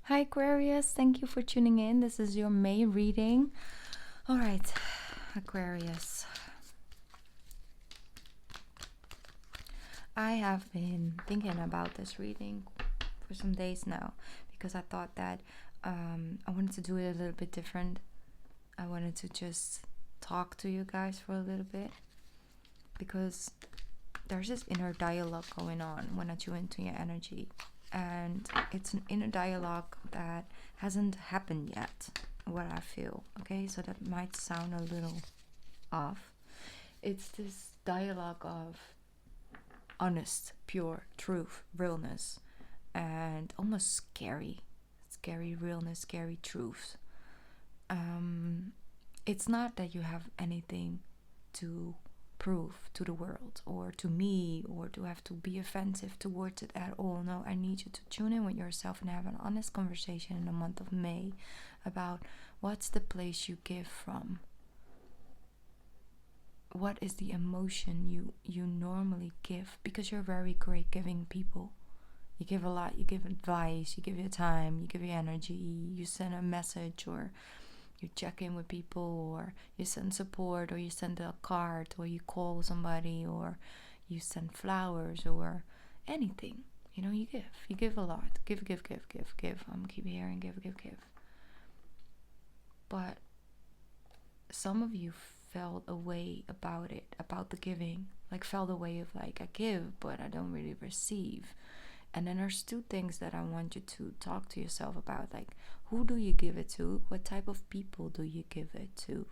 Hi Aquarius, thank you for tuning in. This is your May reading. All right, Aquarius. I have been thinking about this reading for some days now because I thought that I wanted to do it a little bit different. I wanted to just talk to you guys for a little bit because there's this inner dialogue going on when I tune into your energy. And it's an inner dialogue that hasn't happened yet, what I feel. Okay, so that might sound a little off. It's this dialogue of honest, pure truth, realness, and almost scary realness, scary truth. It's not that you have anything to prove to the world or to me or to have to be offensive towards it at all. No, I need you to tune in with yourself and have an honest conversation in the month of May about what's the place you give from. What is the emotion you normally give? Because you're very great giving people. You give a lot, you give advice, you give your time, you give your energy, you send a message, or you check in with people, or you send support, or you send a card, or you call somebody, or you send flowers, or anything. You give a lot. Give. I'm keep hearing give. But some of you felt a way about it, about the giving, like felt a way of like, I give but I don't really receive. And then there's two things that I want you to talk to yourself about. Like, who do you give it to? What type of people do you give it to?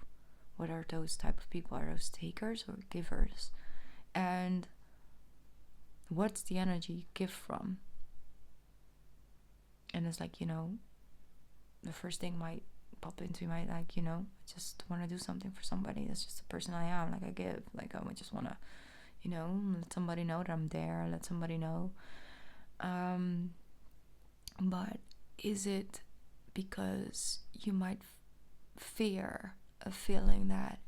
What are those type of people? Are those takers or givers? And what's the energy you give from? And it's like, the first thing might pop into my, like, I just want to do something for somebody. That's just the person I am. Like, I give. Like, I would just want to, let somebody know that I'm there. Let somebody know. But is it because you might fear a feeling that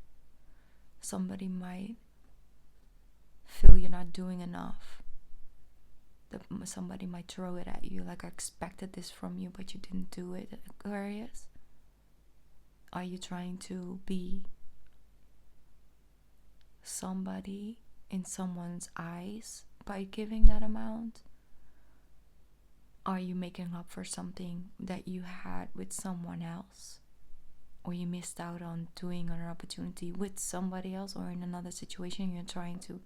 somebody might feel you're not doing enough? That somebody might throw it at you, like, I expected this from you, but you didn't do it, Aquarius? Are you trying to be somebody in someone's eyes by giving that amount? Are you making up for something that you had with someone else? Or you missed out on doing an opportunity with somebody else, or in another situation you're trying to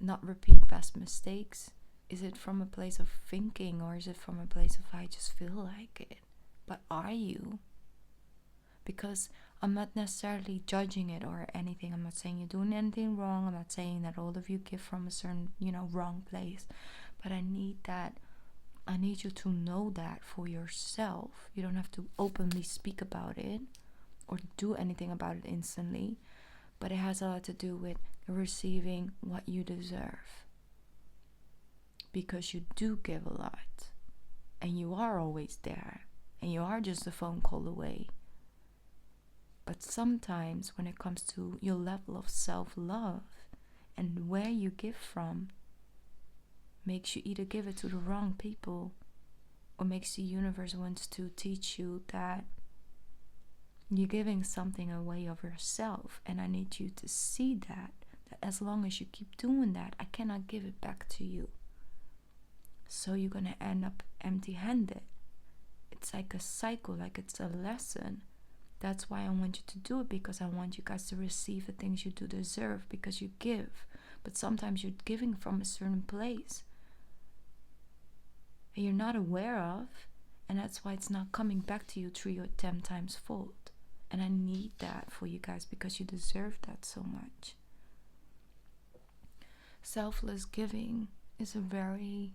not repeat past mistakes? Is it from a place of thinking, or is it from a place of I just feel like it? But are you? Because I'm not necessarily judging it or anything. I'm not saying you're doing anything wrong. I'm not saying that all of you give from a certain, wrong place. But I need you to know that for yourself. You don't have to openly speak about it or do anything about it instantly, but it has a lot to do with receiving what you deserve, because you do give a lot and you are always there and you are just a phone call away. But sometimes when it comes to your level of self-love and where you give from, makes you either give it to the wrong people, or makes the universe wants to teach you that you're giving something away of yourself. And I need you to see that as long as you keep doing that, I cannot give it back to you. So you're gonna end up empty-handed. It's like a cycle, like it's a lesson. That's why I want you to do it, because I want you guys to receive the things you do deserve, because you give. But sometimes you're giving from a certain place and you're not aware of, and that's why it's not coming back to you 3 or 10 times fold. And I need that for you guys, because you deserve that so much. Selfless giving is a very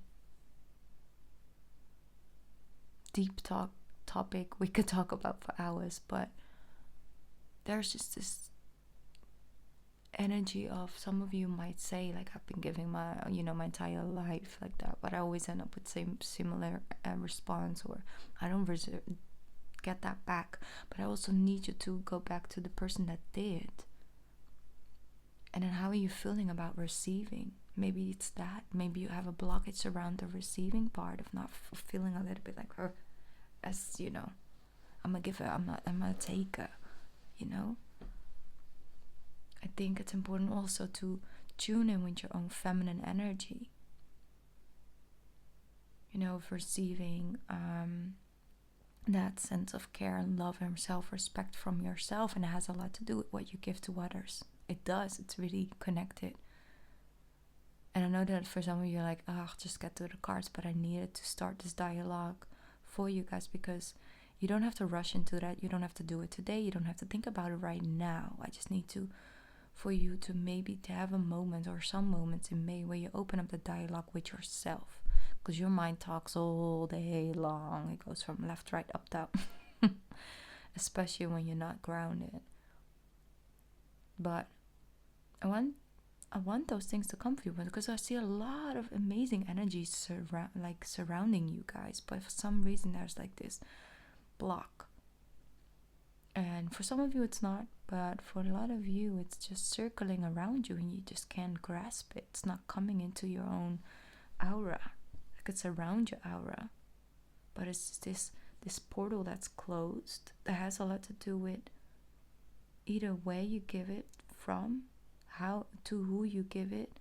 deep topic we could talk about for hours, but there's just this energy of, some of you might say, like, I've been giving my my entire life like that, but I always end up with similar response, or I don't get that back. But I also need you to go back to the person that did, and then how are you feeling about receiving? Maybe it's that, maybe you have a blockage around the receiving part of not feeling a little bit like, as you know, I'm a giver, I'm a taker, you know. I think it's important also to tune in with your own feminine energy, you know, of receiving that sense of care and love and self-respect from yourself. And it has a lot to do with what you give to others. It does. It's really connected. And I know that for some of you, you're like, oh, I'll just get to the cards, but I needed to start this dialogue for you guys, because you don't have to rush into that. You don't have to do it today. You don't have to think about it right now. I just need for you to maybe to have a moment or some moments in May where you open up the dialogue with yourself, because your mind talks all day long. It goes from left, right, up, down, especially when you're not grounded. But I want those things to come for you, because I see a lot of amazing energies surrounding you guys, but for some reason there's like this block. And for some of you it's not, but for a lot of you it's just circling around you and you just can't grasp it. It's not coming into your own aura, like it's around your aura, but it's just this portal that's closed, that has a lot to do with either way you give it from, how to who you give it,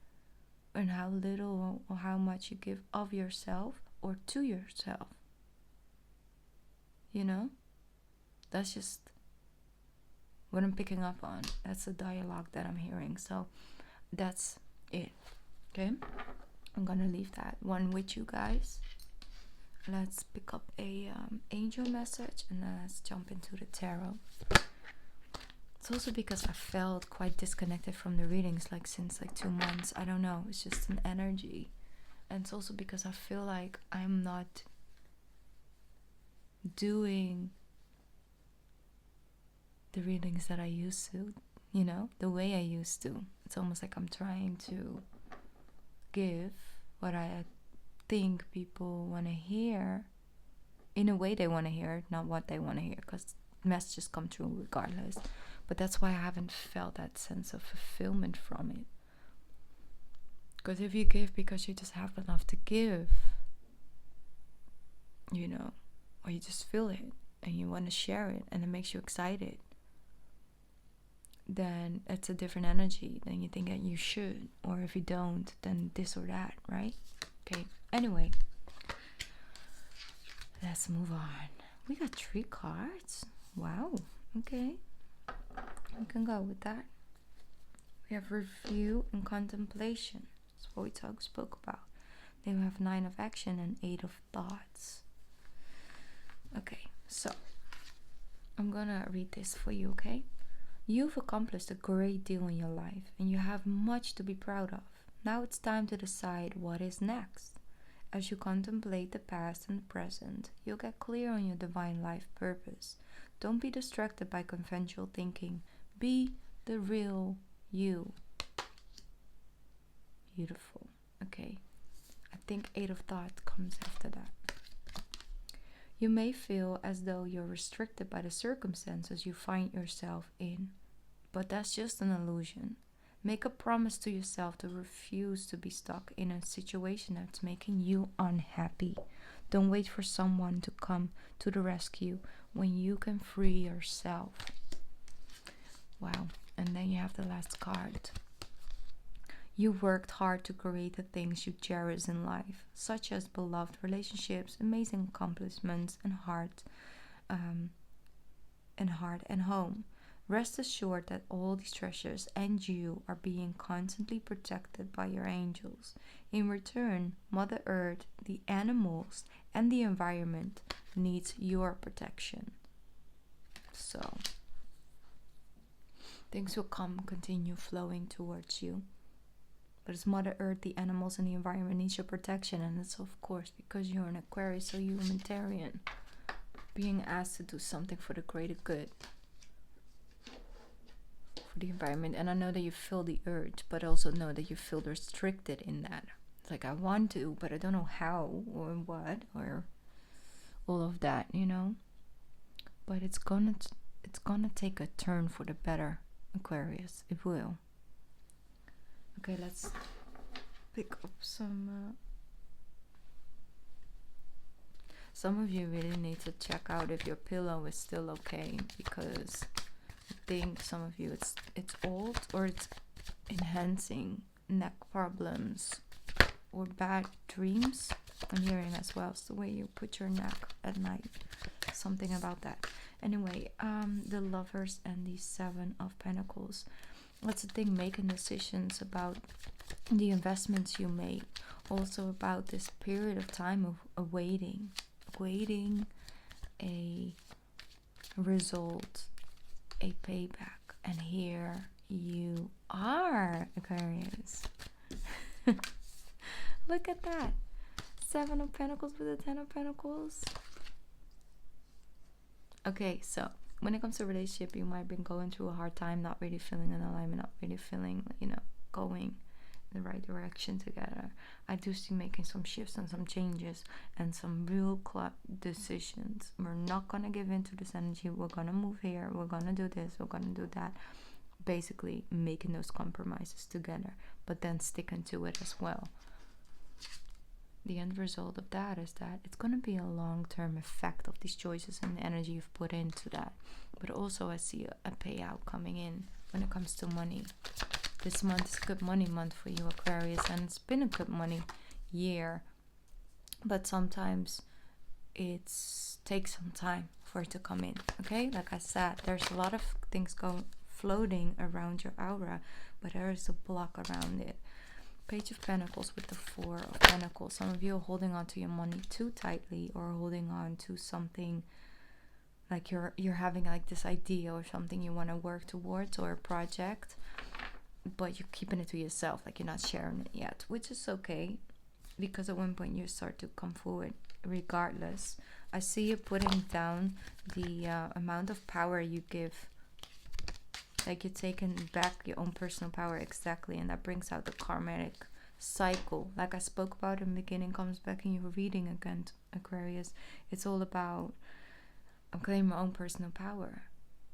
and how little or how much you give of yourself or to yourself. You know, that's just what I'm picking up on. That's the dialogue that I'm hearing. So that's it. Okay, I'm gonna leave that one with you guys. Let's pick up a angel message and then let's jump into the tarot. It's also because I felt quite disconnected from the readings since 2 months. I don't know, it's just an energy. And it's also because I feel like I'm not doing the readings that I used to, you know, the way I used to. It's almost like I'm trying to give what I think people want to hear in a way they want to hear it, not what they want to hear, because messages come through regardless. But that's why I haven't felt that sense of fulfillment from it. Because if you give because you just have enough to give, you know, or you just feel it and you want to share it and it makes you excited, then it's a different energy than you think that you should. Or if you don't, then this or that, right? Okay, anyway, let's move on. We got 3 cards. Wow, okay. We can go with that. We have review and contemplation. That's what we spoke about. Then we have 9 of action and 8 of thoughts. Okay, so I'm gonna read this for you, okay? You've accomplished a great deal in your life and you have much to be proud of. Now it's time to decide what is next. As you contemplate the past and the present, you'll get clear on your divine life purpose. Don't be distracted by conventional thinking. Be the real you. Beautiful. Okay. I think 8 of thoughts comes after that. You may feel as though you're restricted by the circumstances you find yourself in, but that's just an illusion. Make a promise to yourself to refuse to be stuck in a situation that's making you unhappy. Don't wait for someone to come to the rescue when you can free yourself. Wow. And then you have the last card. You worked hard to create the things you cherish in life, such as beloved relationships, amazing accomplishments, and heart and home. Rest assured that all these treasures and you are being constantly protected by your angels. In return, Mother Earth, the animals, and the environment needs your protection. So, things will continue flowing towards you. But it's Mother Earth, the animals, and the environment needs your protection. And it's of course because you're an Aquarius, so humanitarian. Being asked to do something for the greater good. For the environment. And I know that you feel the urge, but also know that you feel restricted in that. It's like I want to, but I don't know how or what or all of that, you know. But it's gonna take a turn for the better, Aquarius. It will. Okay, let's pick up some Some of you really need to check out if your pillow is still okay, because I think some of you it's old or it's enhancing neck problems or bad dreams. I'm hearing as well. It's the way you put your neck at night. Something about that. Anyway, the Lovers and the Seven of Pentacles. That's the thing, making decisions about the investments you made. Also about this period of time of awaiting a result, a payback. And here you are, Aquarius. Look at that. Seven of Pentacles with the Ten of Pentacles. Okay, so when it comes to a relationship, you might have been going through a hard time, not really feeling in alignment, not really feeling, going in the right direction together. I do see making some shifts and some changes and some real decisions. We're not going to give in to this energy. We're going to move here. We're going to do this. We're going to do that. Basically making those compromises together, but then sticking to it as well. The end result of that is that it's going to be a long-term effect of these choices and the energy you've put into that. But also I see a payout coming in when it comes to money. This month is a good money month for you, Aquarius, and it's been a good money year. But sometimes it takes some time for it to come in, okay? Like I said, there's a lot of things floating around your aura, but there is a block around it. Page of Pentacles with the Four of Pentacles. Some of you are holding on to your money too tightly, or holding on to something like you're having like this idea or something you want to work towards, or a project, but you're keeping it to yourself, like you're not sharing it yet, which is okay, because at one point you start to come forward regardless. I see you putting down the amount of power you give. Like you're taking back your own personal power, exactly, and that brings out the karmic cycle. Like I spoke about in the beginning, comes back in your reading again, Aquarius. It's all about claiming my own personal power,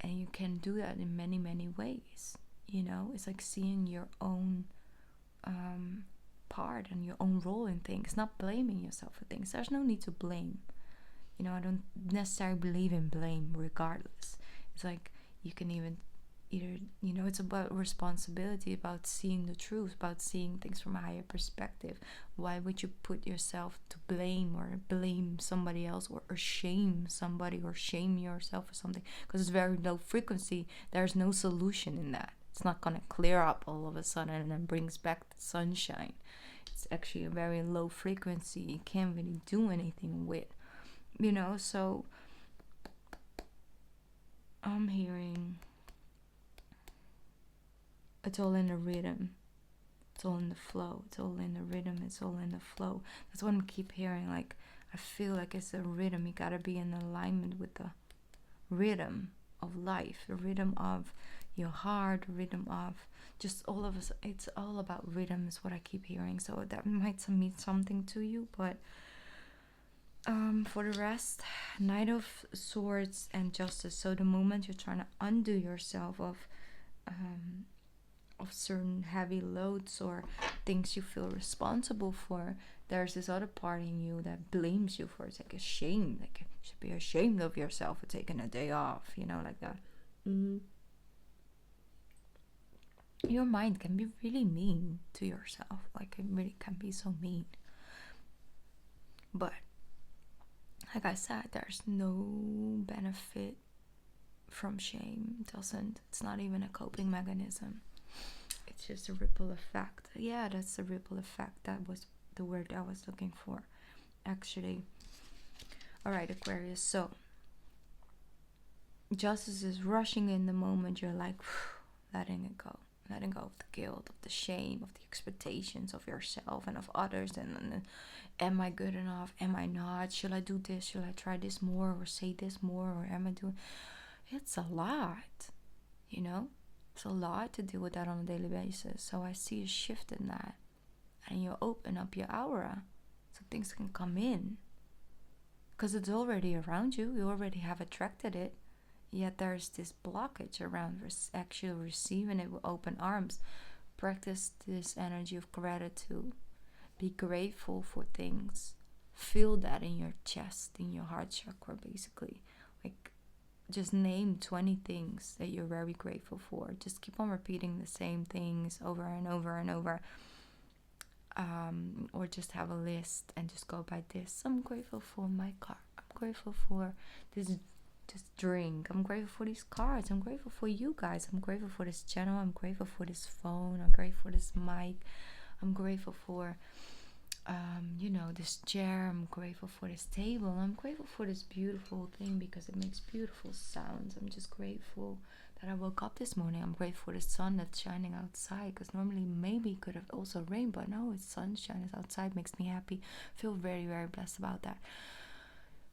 and you can do that in many, many ways. It's like seeing your own part and your own role in things, not blaming yourself for things. There's no need to blame. I don't necessarily believe in blame regardless. It's like you can either, it's about responsibility, about seeing the truth, about seeing things from a higher perspective. Why would you put yourself to blame or blame somebody else, or shame somebody, or shame yourself for something? Because it's very low frequency. There's no solution in that. It's not going to clear up all of a sudden and then brings back the sunshine. It's actually a very low frequency. You can't really do anything with, so I'm hearing it's all in the rhythm. It's all in the flow. It's all in the rhythm. It's all in the flow. That's what I keep hearing. Like, I feel like it's a rhythm. You gotta be in alignment with the rhythm of life, the rhythm of your heart, the rhythm of just all of us. It's all about rhythm is what I keep hearing. So that might mean something to you, but for the rest, Knight of Swords and Justice. So the moment you're trying to undo yourself of certain heavy loads or things you feel responsible for, there's this other part in you that blames you for it. It's like ashamed, like you should be ashamed of yourself for taking a day off, like that. Your mind can be really mean to yourself, like it really can be so mean. But like I said, there's no benefit from shame. It's not even a coping mechanism. It's just a ripple effect. Yeah, that's a ripple effect. That was the word I was looking for, actually. Alright, Aquarius. So, justice is rushing in the moment you're like, letting it go. Letting go of the guilt, of the shame, of the expectations of yourself and of others. And am I good enough? Am I not? Should I do this? Should I try this more? Or say this more? Or am I doing... It's a lot, It's a lot to deal with that on a daily basis. So I see a shift in that. And you open up your aura so things can come in. Because it's already around you. You already have attracted it. Yet there's this blockage around actually receiving it with open arms. Practice this energy of gratitude. Be grateful for things. Feel that in your chest, in your heart chakra, basically. Like, just name 20 things that you're very grateful for. Just keep on repeating the same things over and over and over. Or just have a list and just go by this. I'm grateful for my car. I'm grateful for this drink. I'm grateful for these cards. I'm grateful for you guys. I'm grateful for this channel. I'm grateful for this phone. I'm grateful for this mic. I'm grateful for this chair. I'm grateful for this table. I'm grateful for this beautiful thing because it makes beautiful sounds. I'm just grateful that I woke up this morning. I'm grateful for the sun that's shining outside, because normally maybe it could have also rained, but no, it's sunshine. It's outside, makes me happy. Feel very, very blessed about that.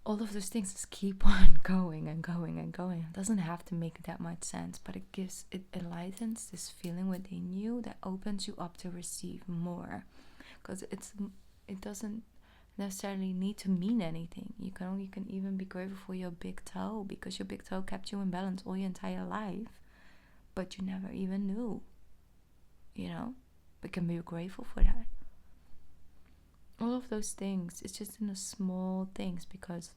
All of those things just keep on going and going and going. It doesn't have to make that much sense, but it enlightens this feeling within you that opens you up to receive more, because it doesn't necessarily need to mean anything. You can even be grateful for your big toe, because your big toe kept you in balance all your entire life, but you never even knew. We can be grateful for that. All of those things, it's just in the small things, because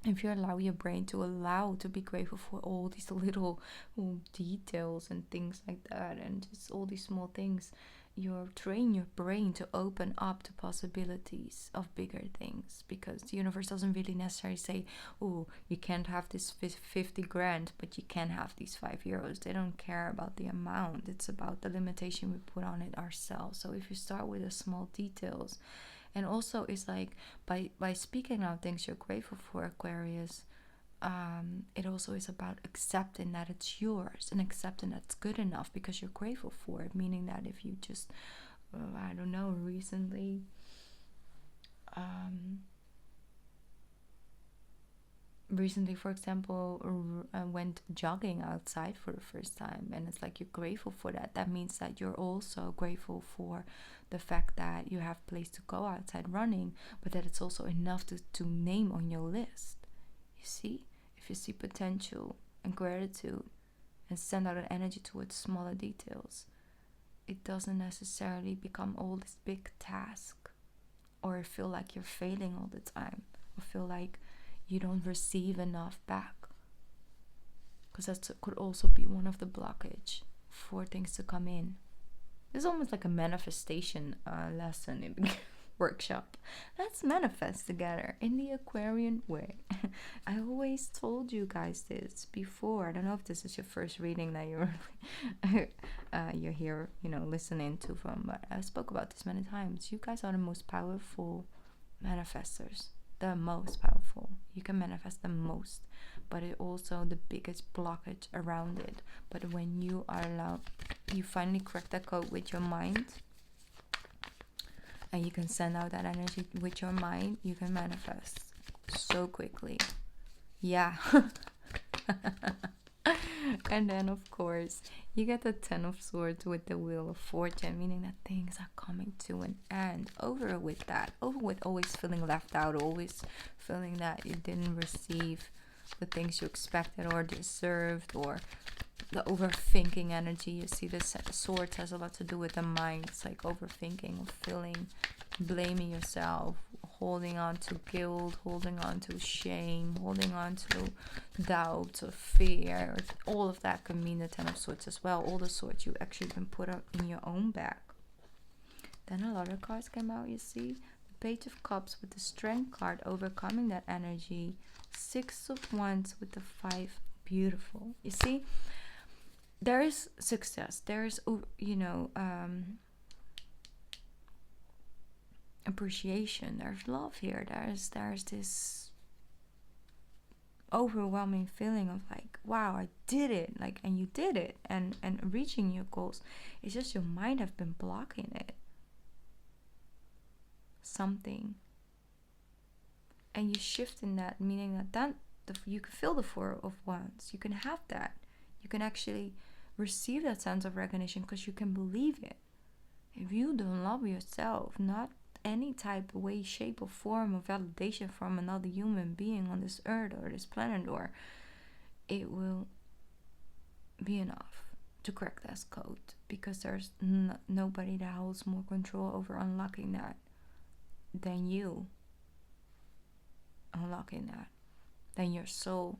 if you allow your brain to be grateful for all these little details and things like that, and just all these small things, you train your brain to open up to possibilities of bigger things, because the universe doesn't really necessarily say, oh, you can't have this 50 grand, but you can have these €5. They don't care about the amount. It's about the limitation we put on it ourselves. So if you start with the small details, and also it's like by speaking out things you're grateful for, Aquarius, it also is about accepting that it's yours and accepting that it's good enough because you're grateful for it. Meaning that if you just, recently, for example, went jogging outside for the first time, and it's like you're grateful for that. That means that you're also grateful for the fact that you have a place to go outside running, but that it's also enough to name on your list. You see? If you see potential and gratitude and send out an energy towards smaller details, it doesn't necessarily become all this big task, or feel like you're failing all the time, or feel like you don't receive enough back, because that could also be one of the blockage for things to come in. It's almost like a manifestation lesson in workshop. Let's manifest together in the Aquarian way. I always told you guys this before. I don't know if this is your first reading that you're here, listening to from, but I spoke about this many times. You guys are the most powerful manifestors. The most powerful. You can manifest the most, but it also the biggest blockage around it. But when you are allowed, you finally crack that code with your mind, and you can send out that energy with your mind, you can manifest so quickly. Yeah. And then of course you get the 10 of Swords with the Wheel of Fortune, meaning that things are coming to an end. Over with always feeling left out, always feeling that you didn't receive the things you expected or deserved, or the overthinking energy. You see, this Swords has a lot to do with the mind. It's like overthinking, or feeling, blaming yourself, holding on to guilt, holding on to shame, holding on to doubt or fear. All of that can mean the 10 of Swords as well. All the swords you actually can put up in your own bag. Then a lot of cards came out, you see. The Page of Cups with the Strength card, overcoming that energy. 6 of Wands with the 5. Beautiful. You see, there is success. There is, appreciation. There's love here. There's this overwhelming feeling of like, wow, I did it. Like, and you did it. And reaching your goals. It's just your mind have been blocking it. Something. And you shift in that, meaning that you can feel the 4 of Wands. You can have that. You can actually receive that sense of recognition because you can believe it. If you don't love yourself, not any type of way, shape, or form of validation from another human being on this earth or this planet, or it will be enough to crack that code, because there's nobody that holds more control over unlocking that than you. unlocking that. Then your soul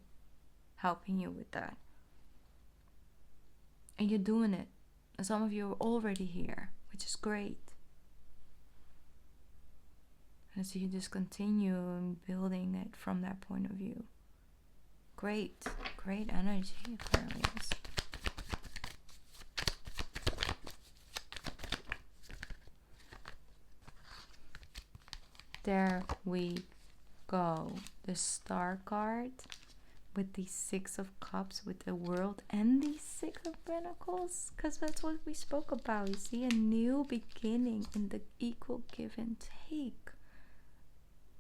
helping you with that. And you're doing it. And some of you are already here, which is great. And so you just continue building it from that point of view. Great energy, Aquarius. There we go. The Star card with the Six of Cups with the World and the Six of Pentacles, because that's what we spoke about. You see, a new beginning in the equal give and take,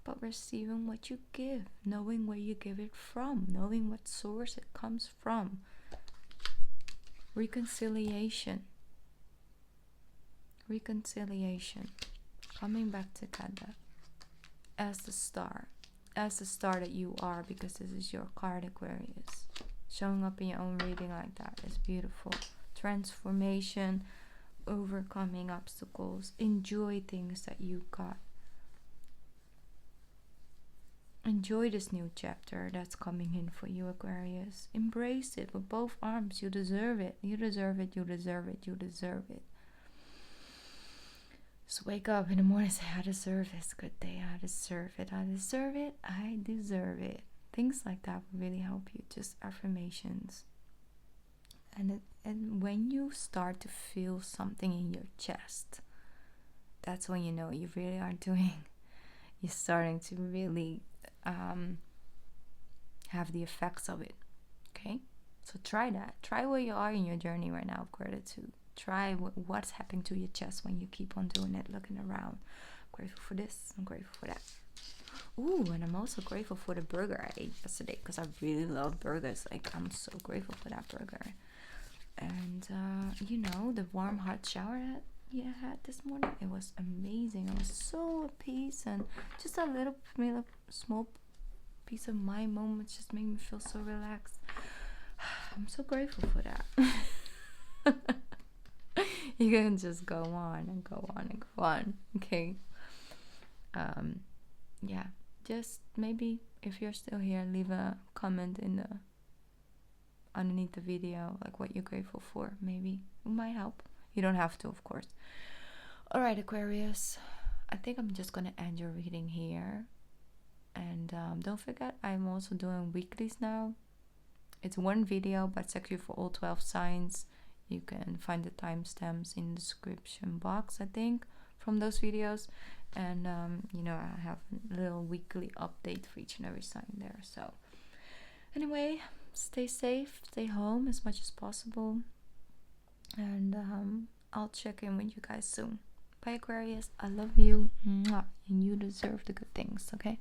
but receiving what you give, knowing where you give it from, knowing what source it comes from. Reconciliation, coming back together as the star that you are, because this is your card, Aquarius. Showing up in your own reading like that is beautiful. Transformation, overcoming obstacles, enjoy things that you got. Enjoy this new chapter that's coming in for you, Aquarius. Embrace it with both arms. You deserve it. You deserve it. You deserve it. You deserve it. Just wake up in the morning and say, I deserve this good day. I deserve it. I deserve it. I deserve it. Things like that will really help you. Just affirmations. And when you start to feel something in your chest, that's when you know you really are doing. You're starting to really have the effects of it. Okay? So try that. Try where you are in your journey right now of gratitude. Try what's happening to your chest when you keep on doing it, looking around. I'm grateful for this. I'm grateful for that. Ooh, and I'm also grateful for the burger I ate yesterday, because I really love burgers. Like, I'm so grateful for that burger. And, you know, the warm hot shower that you had this morning, it was amazing. I was so at peace, and just a little small piece of my moments just made me feel so relaxed. I'm so grateful for that. You can just go on and go on and go on. Okay. Yeah. Just maybe if you're still here, leave a comment in the underneath the video, like what you're grateful for. Maybe it might help. You don't have to, of course. All right, Aquarius. I think I'm just gonna end your reading here. And don't forget, I'm also doing weeklies now. It's one video, but it's actually for all 12 signs. You can find the timestamps in the description box, I think, from those videos. And, you know, I have a little weekly update for each and every sign there. So, anyway, stay safe, stay home as much as possible. And I'll check in with you guys soon. Bye, Aquarius. I love you. Mwah. And you deserve the good things, okay?